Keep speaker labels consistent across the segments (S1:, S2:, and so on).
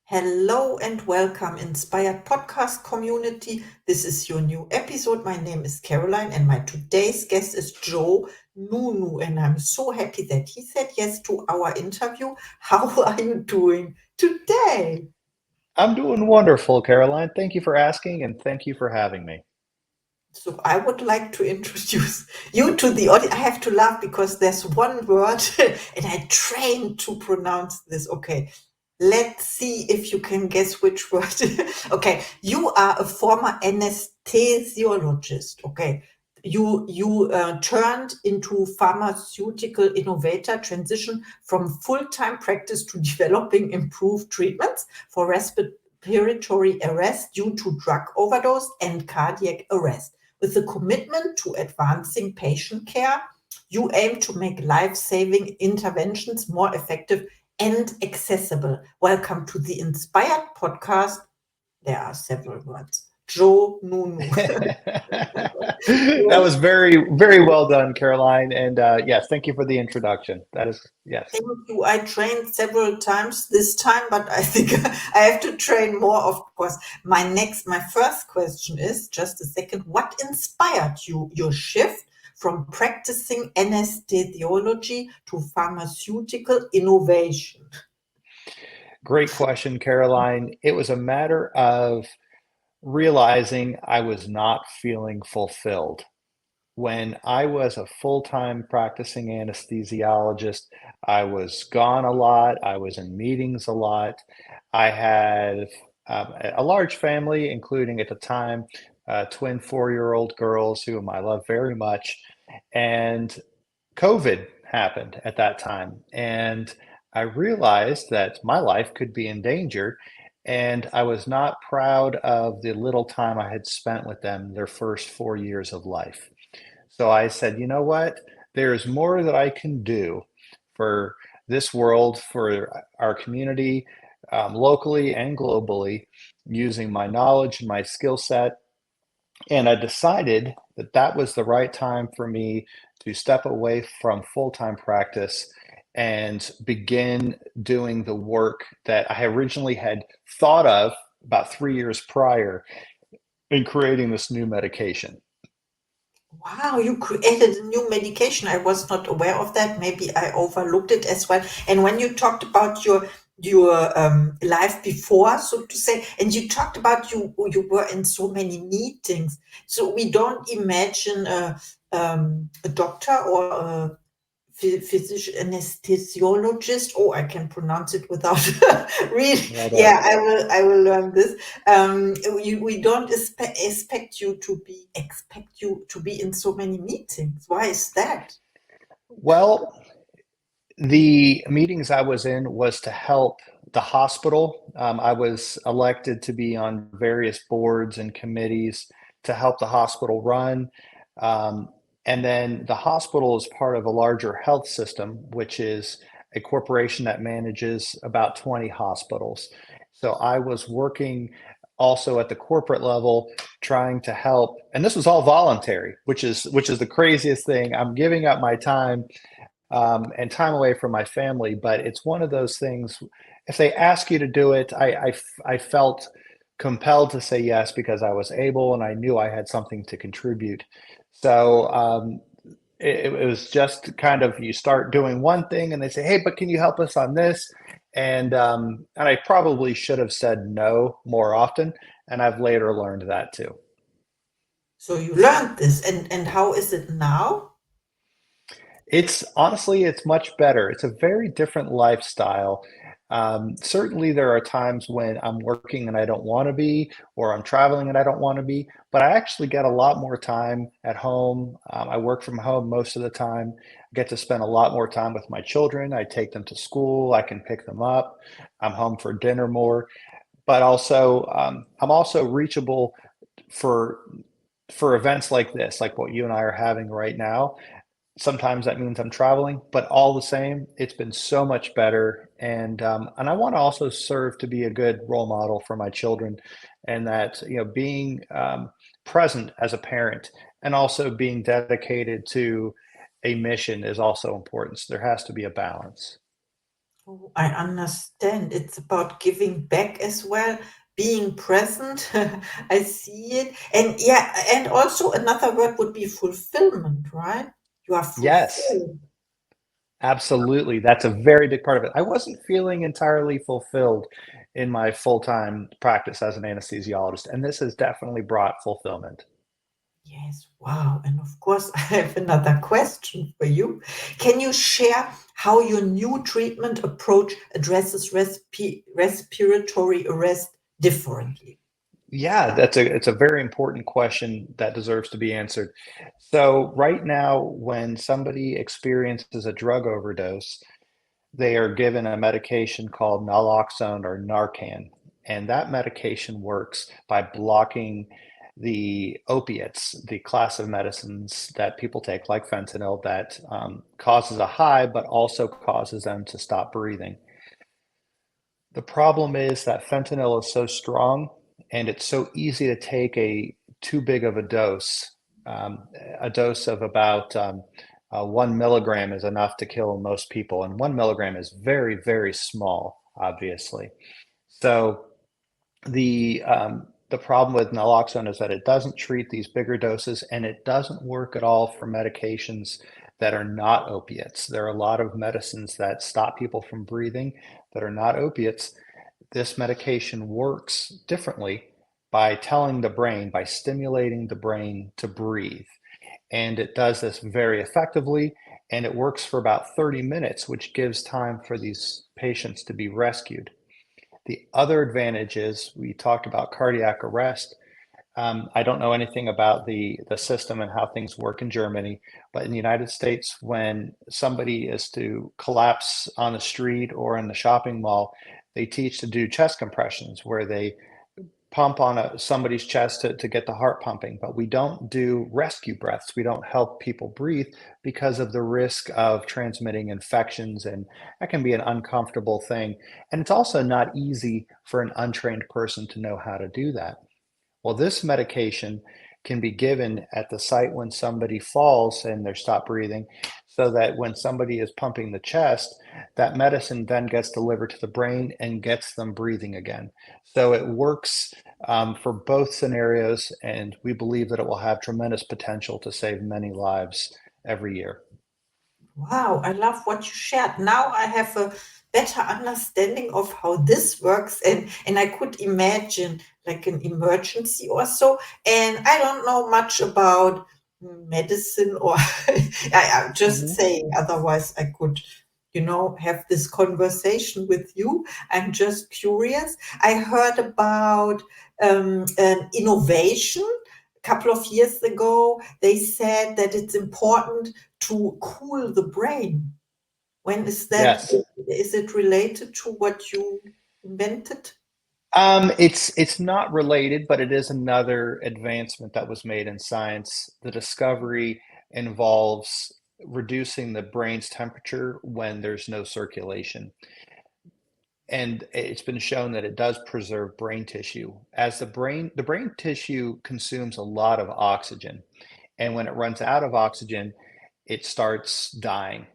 S1: Hello and welcome, Inspired Podcast community. This is your new episode. My name is Caroline, and my today's guest is Joe Nounou. And I'm so happy that he said yes to our interview. How are you doing today?
S2: I'm doing wonderful, Caroline. Thank you for asking and thank you for having me.
S1: So, I would like to introduce you to the audience. I have to laugh because there's one word, and I trained to pronounce this. Okay, let's see if you can guess which word. Okay, you are a former anesthesiologist. Okay, you turned into pharmaceutical innovator, transition from full-time practice to developing improved treatments for respiratory arrest due to drug overdose and cardiac arrest. With a commitment to advancing patient care, you aim to make life-saving interventions more effective and accessible. Welcome to the Inspired Podcast. There are several words. Joe Nounou.
S2: That was very, very well done, Caroline. And yes, thank you for the introduction. That is, yes.
S1: Thank you. I trained several times this time, but I think I have to train more, of course. My first question is just a second. What inspired you, your shift from practicing anesthesiology to pharmaceutical innovation?
S2: Great question, Caroline. It was a matter of realizing I was not feeling fulfilled. When I was a full-time practicing anesthesiologist, I was gone a lot. I was in meetings a lot. I had a large family, including at the time twin 4-year-old girls whom I love very much. And COVID happened at that time. And I realized that my life could be in danger. And I was not proud of the little time I had spent with them their first 4 years of life. So I said, you know what? There's more that I can do for this world, for our community, locally and globally, using my knowledge and my skill set. And I decided that that was the right time for me to step away from full-time practice and begin doing the work that I originally had thought of about 3 years prior in creating this new medication.
S1: Wow, you created a new medication. I was not aware of that. Maybe I overlooked it as well. And when you talked about your life before, so to say, and you talked about you were in so many meetings. So we don't imagine a doctor or a physician anesthesiologist. Oh, I can pronounce it without really.
S2: Well done.
S1: Yeah, I will learn this. We don't expect you to be in so many meetings. Why is that?
S2: Well, the meetings I was in was to help the hospital. I was elected to be on various boards and committees to help the hospital run. Um, and then the hospital is part of a larger health system, which is a corporation that manages about 20 hospitals. So I was working also at the corporate level trying to help, and this was all voluntary, which is the craziest thing. I'm giving up my time and time away from my family. But it's one of those things. If they ask you to do it, I felt compelled to say yes because I was able and I knew I had something to contribute. So it was just kind of you start doing one thing and they say, "Hey, but can you help us on this?" And I probably should have said no more often, and I've later learned that too.
S1: So you learned this, and how is it now?
S2: It's honestly, it's much better. It's a very different lifestyle. Certainly, there are times when I'm working and I don't want to be, or I'm traveling and I don't want to be, but I actually get a lot more time at home. I work from home most of the time. I get to spend a lot more time with my children. I take them to school. I can pick them up. I'm home for dinner more, but also I'm also reachable for for events like this, like what you and I are having right now. Sometimes that means I'm traveling, but all the same, it's been so much better. And I want to also serve to be a good role model for my children, and that being present as a parent and also being dedicated to a mission is also important. So there has to be a balance.
S1: Oh, I understand. It's about giving back as well, being present. I see it. And yeah, and also another word would be fulfillment, right? You are
S2: Yes,
S1: fulfilled.
S2: absolutely. That's a very big part of it. I wasn't feeling entirely fulfilled in my full-time practice as an anesthesiologist, and this has definitely brought fulfillment.
S1: Yes, wow. And of course, I have another question for you. Can you share how your new treatment approach addresses respiratory arrest differently?
S2: Yeah, it's a very important question that deserves to be answered. So right now, when somebody experiences a drug overdose, they are given a medication called naloxone or Narcan, and that medication works by blocking the opiates, the class of medicines that people take, like fentanyl, that causes a high, but also causes them to stop breathing. The problem is that fentanyl is so strong and it's so easy to take a too big of a dose. A dose of about 1 milligram is enough to kill most people, and 1 milligram is very, very small, obviously. So the problem with naloxone is that it doesn't treat these bigger doses, and it doesn't work at all for medications that are not opiates. There are a lot of medicines that stop people from breathing that are not opiates. This medication works differently by telling the brain, by stimulating the brain to breathe. And it does this very effectively, and it works for about 30 minutes, which gives time for these patients to be rescued. The other advantage is we talked about cardiac arrest. I don't know anything about the system and how things work in Germany, but in the United States, when somebody is to collapse on the street or in the shopping mall, they teach to do chest compressions where they pump on somebody's chest to get the heart pumping, but we don't do rescue breaths. We don't help people breathe because of the risk of transmitting infections, and that can be an uncomfortable thing. And it's also not easy for an untrained person to know how to do that. Well, this medication can be given at the site when somebody falls and they're stopped breathing, so that when somebody is pumping the chest, that medicine then gets delivered to the brain and gets them breathing again. So it works for both scenarios, and we believe that it will have tremendous potential to save many lives every year.
S1: Wow, I love what you shared. Now I have a better understanding of how this works, and I could imagine like an emergency or so. And I don't know much about medicine or I'm just
S2: Mhm.
S1: saying, otherwise I could, have this conversation with you. I'm just curious. I heard about an innovation a couple of years ago. They said that it's important to cool the brain. When is that?
S2: Yes.
S1: Is it related to what you invented?
S2: It's not related, but it is another advancement that was made in science. The discovery involves reducing the brain's temperature when there's no circulation. And it's been shown that it does preserve brain tissue. As the brain tissue consumes a lot of oxygen, and when it runs out of oxygen, it starts dying.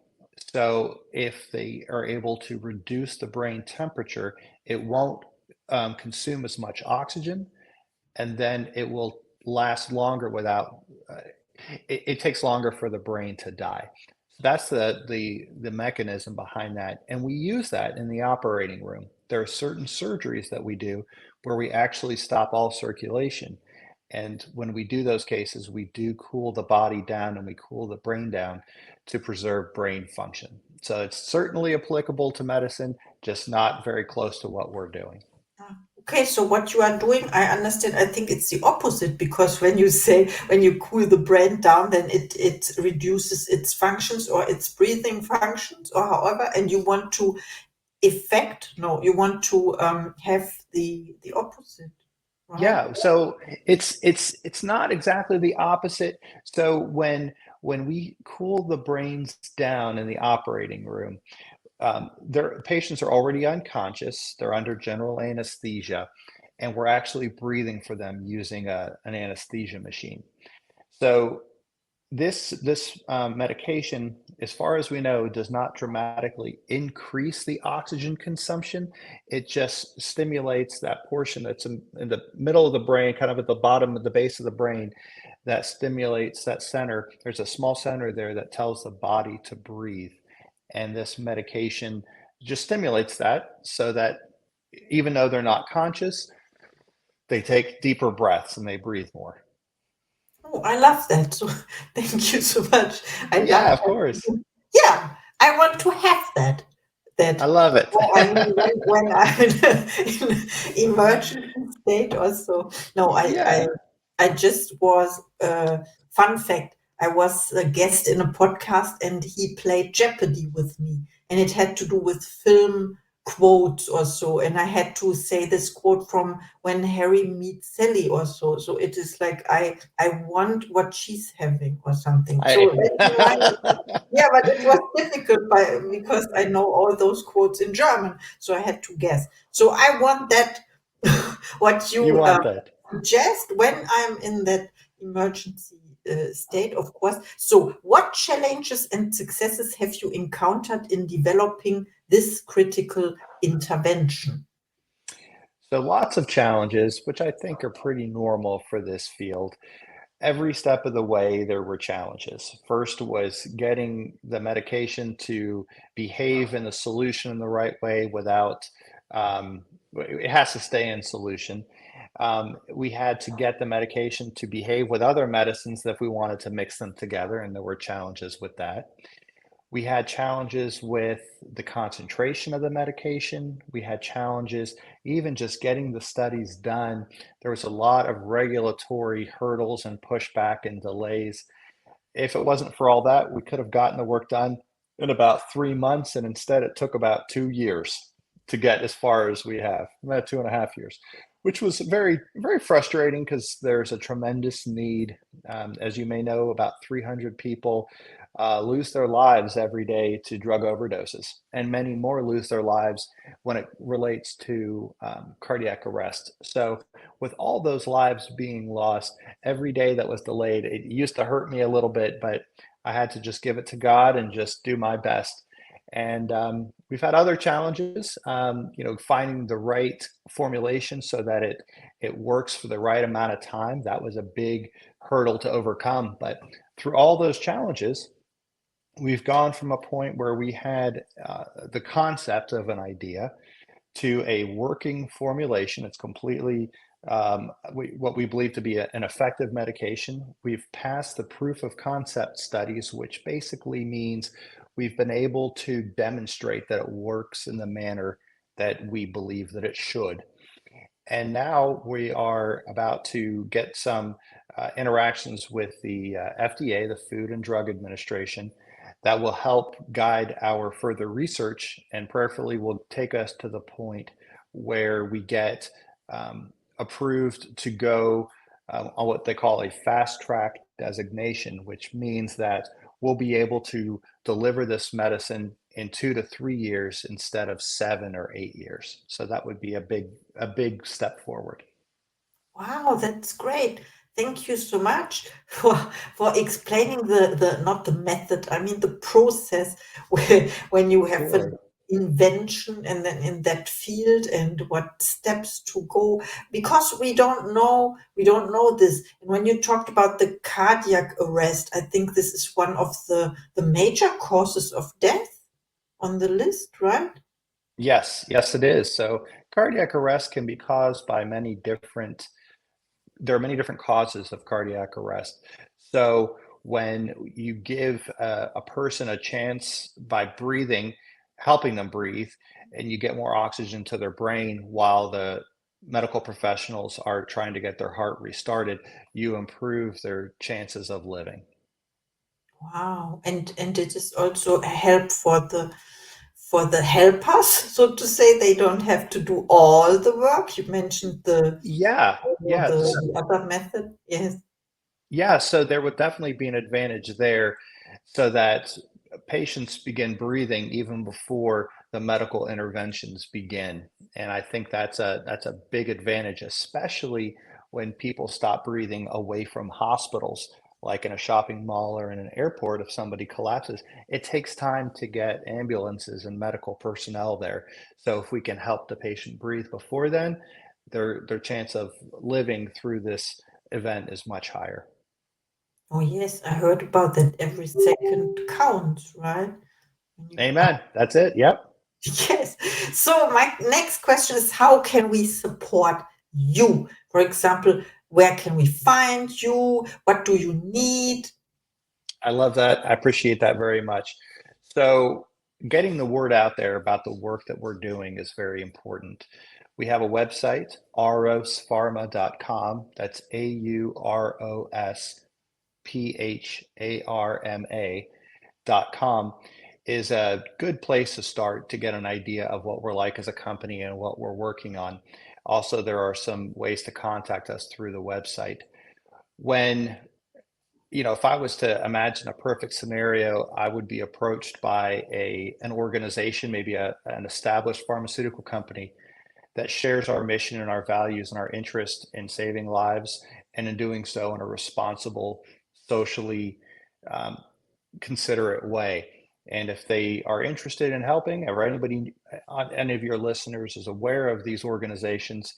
S2: So if they are able to reduce the brain temperature, it won't consume as much oxygen, and then it will last longer without. It takes longer for the brain to die. So that's the mechanism behind that, and we use that in the operating room. There are certain surgeries that we do where we actually stop all circulation. And when we do those cases, we do cool the body down and we cool the brain down to preserve brain function. So it's certainly applicable to medicine, just not very close to what we're doing.
S1: Ah, okay, so what you are doing, I understand. I think it's the opposite because when you say when you cool the brain down, then it reduces its functions or its breathing functions or however, and you want to effect, no, you want to have the opposite, right?
S2: Yeah, so it's not exactly the opposite. So when we cool the brains down in the operating room, their patients are already unconscious. They're under general anesthesia, and we're actually breathing for them using an anesthesia machine. So this medication as far as we know, does not dramatically increase the oxygen consumption. It just stimulates that portion that's in the middle of the brain, kind of at the bottom of the base of the brain, that stimulates that center. There's a small center there that tells the body to breathe. And this medication just stimulates that so that even though they're not conscious, they take deeper breaths and they breathe more.
S1: Oh, I love that. So thank you so much. I love
S2: Yeah, of course.
S1: that. Yeah, I want to have that.
S2: I
S1: That
S2: love it.
S1: oh, I mean, when I'm in emergency state or so. No,
S2: Yeah.
S1: I just was. Fun fact: I was a guest in a podcast, and he played Jeopardy with me, and it had to do with film quotes or so, and I had to say this quote from When Harry Meets Sally or so. So it is like I want what she's having or something. So
S2: I
S1: that reminded me. Yeah, but it was difficult because I know all those quotes in German, so I had to guess. So I want that what
S2: you
S1: you
S2: want that.
S1: suggest when I'm in that emergency state, of course. So, what challenges and successes have you encountered in developing this critical intervention?
S2: So lots of challenges, which I think are pretty normal for this field. Every step of the way, there were challenges. First was getting the medication to behave in the solution in the right way without, it has to stay in solution. We had to get the medication to behave with other medicines if we wanted to mix them together, and there were challenges with that. We had challenges with the concentration of the medication. We had challenges even just getting the studies done. There was a lot of regulatory hurdles and pushback and delays. If it wasn't for all that, we could have gotten the work done in about 3 months, and instead it took about 2 years to get as far as we have, about 2.5 years, which was very, very frustrating because there's a tremendous need. As you may know, about 300 people lose their lives every day to drug overdoses, and many more lose their lives when it relates to cardiac arrest. So, with all those lives being lost, every day that was delayed, it used to hurt me a little bit, but I had to just give it to God and just do my best. And we've had other challenges, finding the right formulation so that it works for the right amount of time. That was a big hurdle to overcome. But through all those challenges, we've gone from a point where we had the concept of an idea to a working formulation. It's completely what we believe to be an effective medication. We've passed the proof of concept studies, which basically means we've been able to demonstrate that it works in the manner that we believe that it should. And now we are about to get some interactions with the FDA, the Food and Drug Administration, that will help guide our further research and prayerfully will take us to the point where we get approved to go on what they call a fast track designation, which means that we'll be able to deliver this medicine in 2 to 3 years instead of 7 or 8 years. So that would be a big step forward.
S1: Wow, that's great. Thank you so much for explaining the not the method, I mean the process when you have an
S2: Sure.
S1: invention and then in that field and what steps to go because we don't know this. And when you talked about the cardiac arrest, I think this is one of the major causes of death on the list, right?
S2: Yes, yes, it is. So cardiac arrest can be caused by many different there are many different causes of cardiac arrest. So when you give a person a chance by breathing, helping them breathe, and you get more oxygen to their brain while the medical professionals are trying to get their heart restarted, you improve their chances of living.
S1: Wow. And it is also a help for the helpers, so to say. They don't have to do all the work. You mentioned
S2: Yeah, yeah.
S1: the other method. Yes.
S2: Yeah, so there would definitely be an advantage there so that patients begin breathing even before the medical interventions begin. And I think that's a big advantage, especially when people stop breathing away from hospitals. like in a shopping mall or in an airport, if somebody collapses, it takes time to get ambulances and medical personnel there. So if we can help the patient breathe before then, their chance of living through this event is much higher.
S1: Oh, yes, I heard about that. Every second counts, right? When you
S2: Amen. That's it. Yep.
S1: Yes. So my next question is, how can we support you? For example, where can we find you? What do you need?
S2: I love that. I appreciate that very much. So, getting the word out there about the work that we're doing is very important. We have a website, aurospharma.com. That's aurospharma.com is a good place to start to get an idea of what we're like as a company and what we're working on. Also, there are some ways to contact us through the website. When if I was to imagine a perfect scenario, I would be approached by an organization, maybe an established pharmaceutical company that shares our mission and our values and our interest in saving lives, and in doing so in a responsible, socially um, considerate way. And if they are interested in helping, or anybody, any of your listeners is aware of these organizations,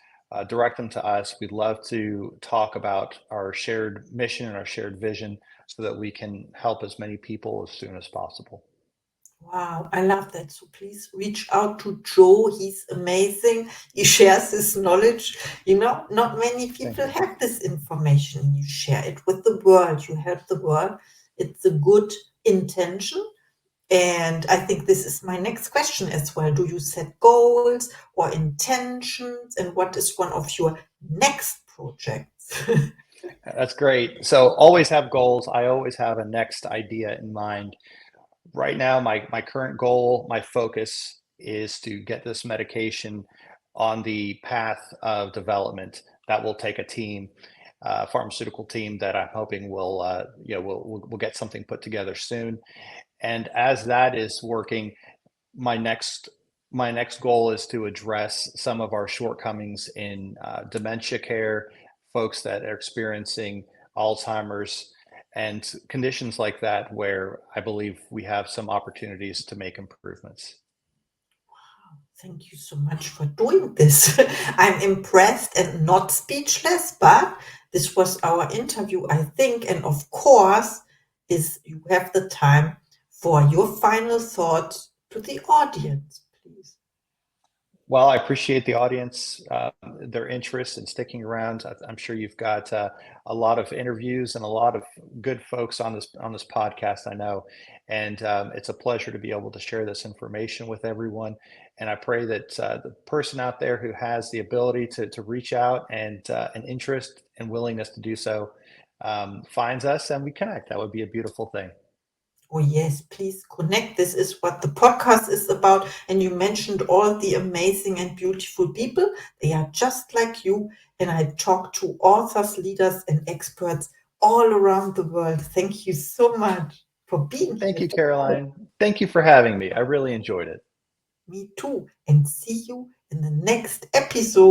S2: direct them to us. We'd love to talk about our shared mission and our shared vision so that we can help as many people as soon as possible.
S1: Wow, I love that. So please reach out to Joe. He's amazing. He shares his knowledge. Not many
S2: Thank
S1: people
S2: you.
S1: have this information. You share it with the world. You help the world. It's a good intention. And I think this is my next question as well. Do you set goals or intentions? And what is one of your next projects?
S2: That's great. So always have goals. I always have a next idea in mind. Right now, my current goal, my focus is to get this medication on the path of development. That will take a team, pharmaceutical team that I'm hoping will, we'll get something put together soon. And as that is working, my next my next goal is to address some of our shortcomings in dementia care, folks that are experiencing Alzheimer's and conditions like that, where I believe we have some opportunities to make improvements.
S1: Thank you so much for doing this. I'm impressed and not speechless, but this was our interview, I think. And of course, is you have the time for your final thoughts to the audience, please.
S2: Well, I appreciate the audience, their interest in sticking around. I'm sure you've got a lot of interviews and a lot of good folks on this podcast, I know, and it's a pleasure to be able to share this information with everyone. And I pray that the person out there who has the ability to reach out and an interest and willingness to do so finds us and we connect. That would be a beautiful thing.
S1: Oh, yes, please connect. This is what the podcast is about. And you mentioned all the amazing and beautiful people. They are just like you. And I talk to authors, leaders, and experts all around the world. Thank you so much for being
S2: Thank
S1: here.
S2: you, Caroline. Thank you for having me. I really enjoyed it.
S1: Me too. And see you in the next episode.